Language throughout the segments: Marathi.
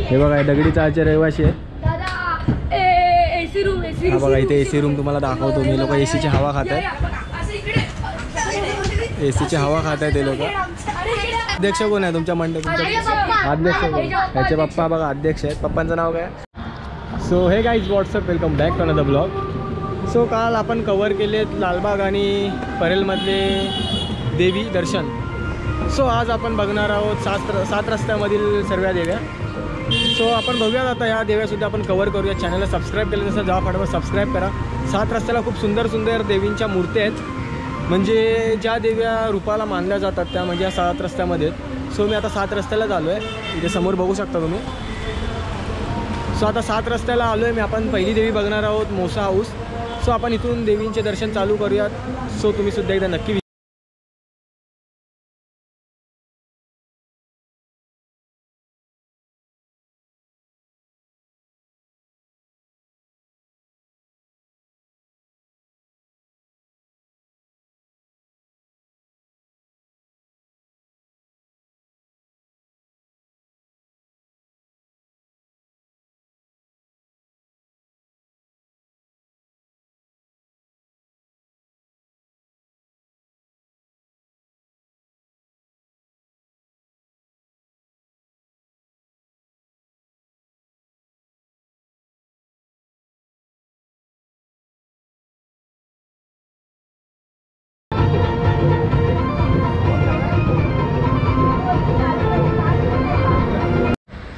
हे बघा दगडी चाळचे रहिवाशी आहे. हा बघा इथे एसी रूम तुम्हाला दाखवतो मी. लोक एसीची हवा खात आहेत. एसीची हवा खात आहेत ते लोक. अध्यक्ष कोण आहे तुमच्या मंडळात? अध्यक्ष कोण? त्याचे पप्पा बघा अध्यक्ष आहेत. पप्पांचं नाव काय? So hey guys what's up welcome back to another blog. So काल आपण कवर केलेत लालबाग आणि परेलमधले देवी दर्शन. सो आज आपण बघणार आहोत सात रस्त्यामधील सर्व देव्या. सो आपण बघूयात आता ह्या देव्यासुद्धा आपण कवर करूया. चॅनलला सबस्क्राईब केलं तसं जा फटाफट सबस्क्राईब करा. 7 रस्त्याला खूप सुंदर सुंदर देवींच्या मूर्ती आहेत. म्हणजे ज्या देव्या रूपाला मानल्या जातात त्या म्हणजे या 7 रस्त्यामध्ये. सो मी आता 7 रस्त्यालाच आलो आहे. इथे समोर बघू शकता तुम्ही. सो आता 7 रस्त्याला आलो आहे मी. आपण पहिली देवी बघणार आहोत मोसा हाऊस. सो आपण इथून देवींचे दर्शन चालू करूयात. सो तुम्ही सुद्धा एकदा नक्की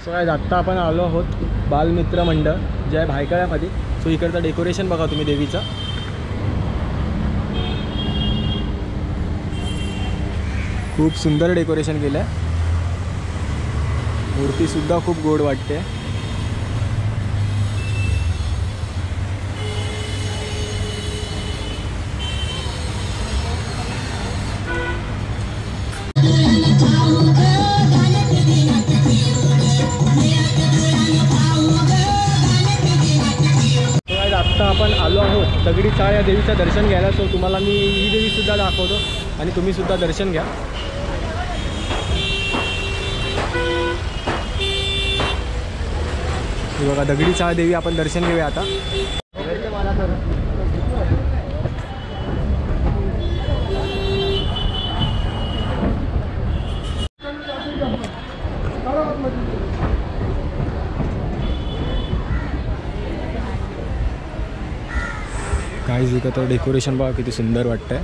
सो आज आत्ता आपण आलो आहोत बालमित्र मंडळ जे आहे भायखळ्यामध्ये. सो इकडचं डेकोरेशन बघा तुम्ही देवीचं. खूप सुंदर डेकोरेशन केलं आहे. मूर्तीसुद्धा खूप गोड वाटते. आत्ता आपण आलो आहोत दगडी चाळ या देवीचं दर्शन घ्यायला. सो तुम्हाला मी ही देवीसुद्धा दाखवतो आणि तुम्हीसुद्धा दर्शन घ्या. हे बघा दगडी चाळ देवी आपण दर्शन घेऊया आता. काहीच इकडं तर डेकोरेशन बघा किती सुंदर वाटतंय.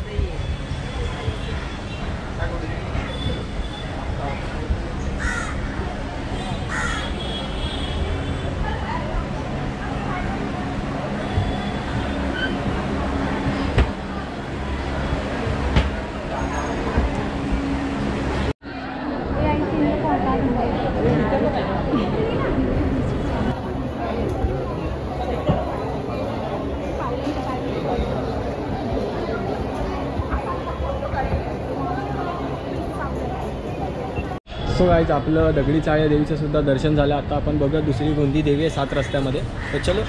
सो गाईज आपलं दगडी चाळ या देवीचं सुद्धा दर्शन झालं. आता आपण बघूया दुसरी कोणती देवी आहे 7 रस्त्यामध्ये. तर चलो.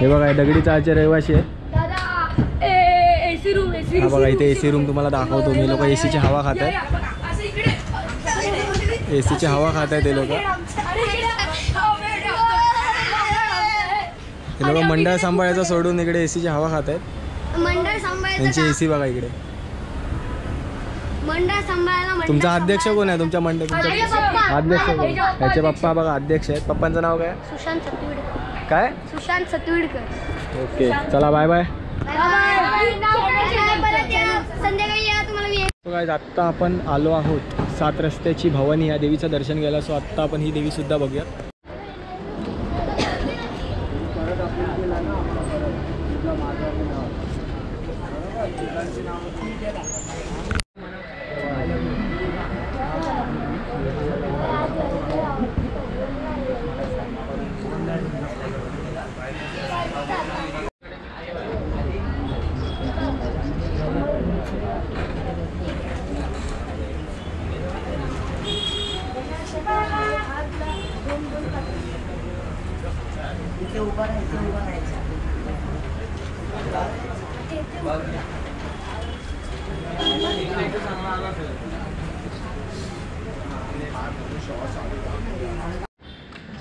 हे बघा दगडी चाळचे रहिवाशी आहे. हा बघा इथे एसी रूम तुम्हाला दाखवतो मी. लोक एसीची हवा खात आहेत. एसीची हवा खात आहेत ते लोक. हे लोक मंडळ सांभाळायचं सोडून इकडे एसीची हवा खात आहेत. त्यांची एसी बघा इकडे. तुमचा अध्यक्ष कोण आहे तुमच्या मंडळ? अध्यक्ष कोण? त्याचे पप्पा बघा अध्यक्ष आहेत. पप्पांचं नाव काय? सुशांत सतविडकर. काय? सुशांत सतविडकर. ओके चला बाय बाय. आत्ता आपण आलो आहोत 7 रस्त्याची भवानी या देवीचं दर्शन घ्यायला. सो आत्ता आपण ही देवी सुद्धा बघूया.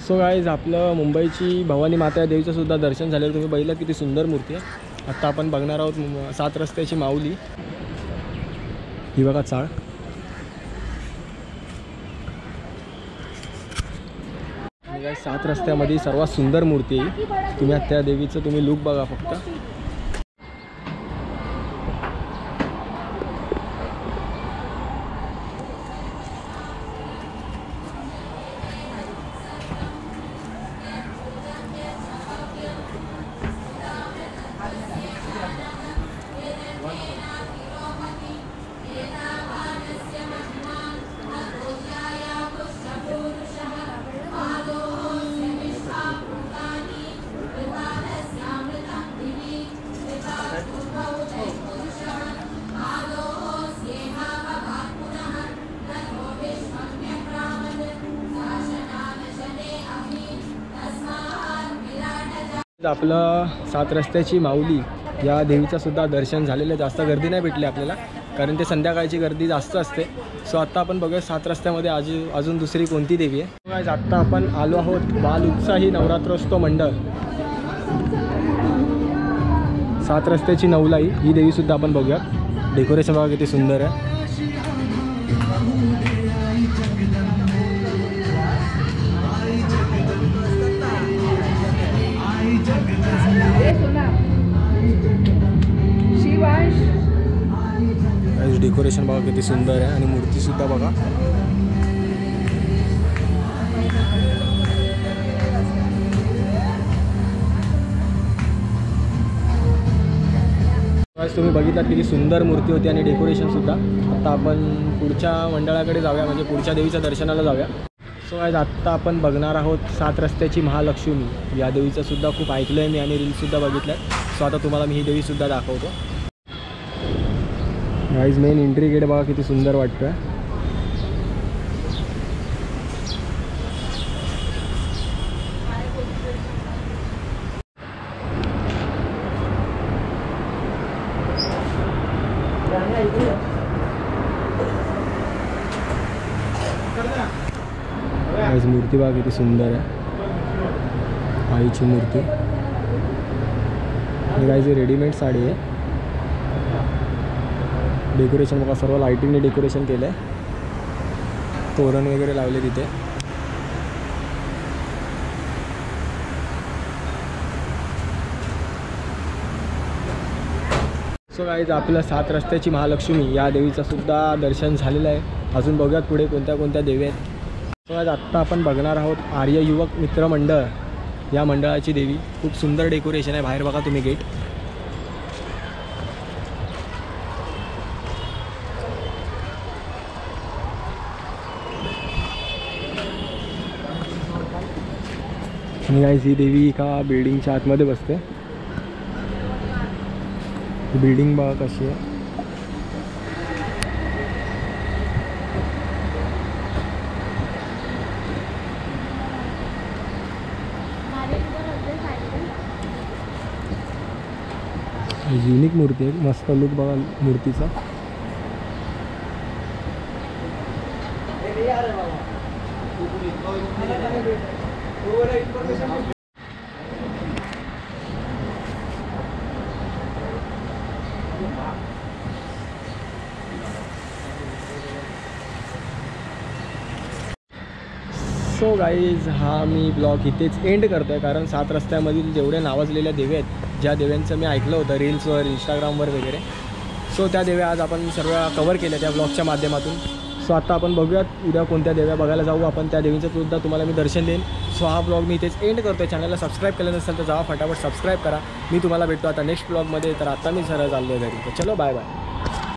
सो गाईज आपलं मुंबईची भवानी माता या देवीचं सुद्धा दर्शन झालेलं तुम्ही बघितलं किती सुंदर मूर्ती आहे. आत्ता आपण बघणार आहोत 7 रस्त्याची माऊली. ही बघा चाळ. आणि गाईज 7 रस्त्यामध्ये सर्वात सुंदर मूर्ती आहे. तुम्ही त्या देवीचं तुम्ही लुक बघा फक्त. आपलं 7 रस्त्याची माऊली या देवीचं सुद्धा दर्शन झालेलं. जास्त गर्दी नाही भेटली आपल्याला कारण ते संध्याकाळची गर्दी जास्त असते. सो आत्ता आपण बघूया 7 रस्त्यामध्ये अजून दुसरी कोणती देवी आहे. आत्ता आपण आलो आहोत बाल उत्साही नवरात्रोत्सव मंडळ 7 रस्त्याची नवलाई. ही देवीसुद्धा आपण बघूया. डेकोरेशन बघा किती सुंदर आहे. डेकोरेशन बघा किती सुंदर आहे आणि मूर्तीसुद्धा बघा. तुम्ही बघितलात किती सुंदर मूर्ती होती आणि डेकोरेशनसुद्धा. आता आपण पुढच्या मंडळाकडे जाऊया म्हणजे पुढच्या देवीच्या दर्शनाला जाऊया. सो आज आत्ता आपण बघणार आहोत 7 रस्त्याची महालक्ष्मी. या देवीचं सुद्धा खूप ऐकलं आहे मी आणि रील्ससुद्धा बघितल्या. सो आता तुम्हाला मी ही देवीसुद्धा दाखवतो. गाईज मेन एंट्री गेट बघा किती सुंदर वाटतं. गाईज मूर्ती बघा किती सुंदर आहे. आईची मूर्ती. गाईज रेडीमेड साडी आहे. डेकोरेशन बघा सर्व लाईटिंगने डेकोरेशन केलं आहे. तोरण वगैरे लावले तिथे. सो गाईज आपलं 7 रस्त्याची महालक्ष्मी या देवीचं सुद्धा दर्शन झालेलं आहे. अजून बघूयात पुढे कोणत्या कोणत्या देवी आहेत. सो आज आत्ता आपण बघणार आहोत आर्य युवक मित्र मंडळ या मंडळाची देवी. खूप सुंदर डेकोरेशन आहे. बाहेर बघा तुम्ही गेट. आणि गाईज ही देवी एका बिल्डिंगच्या आतमध्ये बसते. बिल्डिंग बघा कशी आहे. युनिक मूर्ती आहे. मस्त लुक बघा मूर्तीचा. सो गाईज हा मी ब्लॉग इथेच एंड करतो आहे कारण 7 रस्त्यामधील जेवढे नावाजलेल्या देवी आहेत ज्या देव्यांचं मी ऐकलं होतं रील्सवर इंस्टाग्रामवर वगैरे. सो त्या देव्या आज आपण सर्व कवर केल्या त्या ब्लॉगच्या माध्यमातून. सो आता आपण बघूयात उद्या कोणत्या देव्या बघायला जाऊ आपण. त्या देवीचं सुद्धा तुम्हाला मी दर्शन देईन. सो हा ब्लॉग मी इथेच एंड करतो आहे. चॅनलला सबस्क्राईब केलं नसेल तर जावा फटाफट सबस्क्राईब करा. मी तुम्हाला भेटतो आता नेक्स्ट ब्लॉगमध्ये. तर आता मी सरळ चाललो आहे घरी. तर चलो बाय बाय.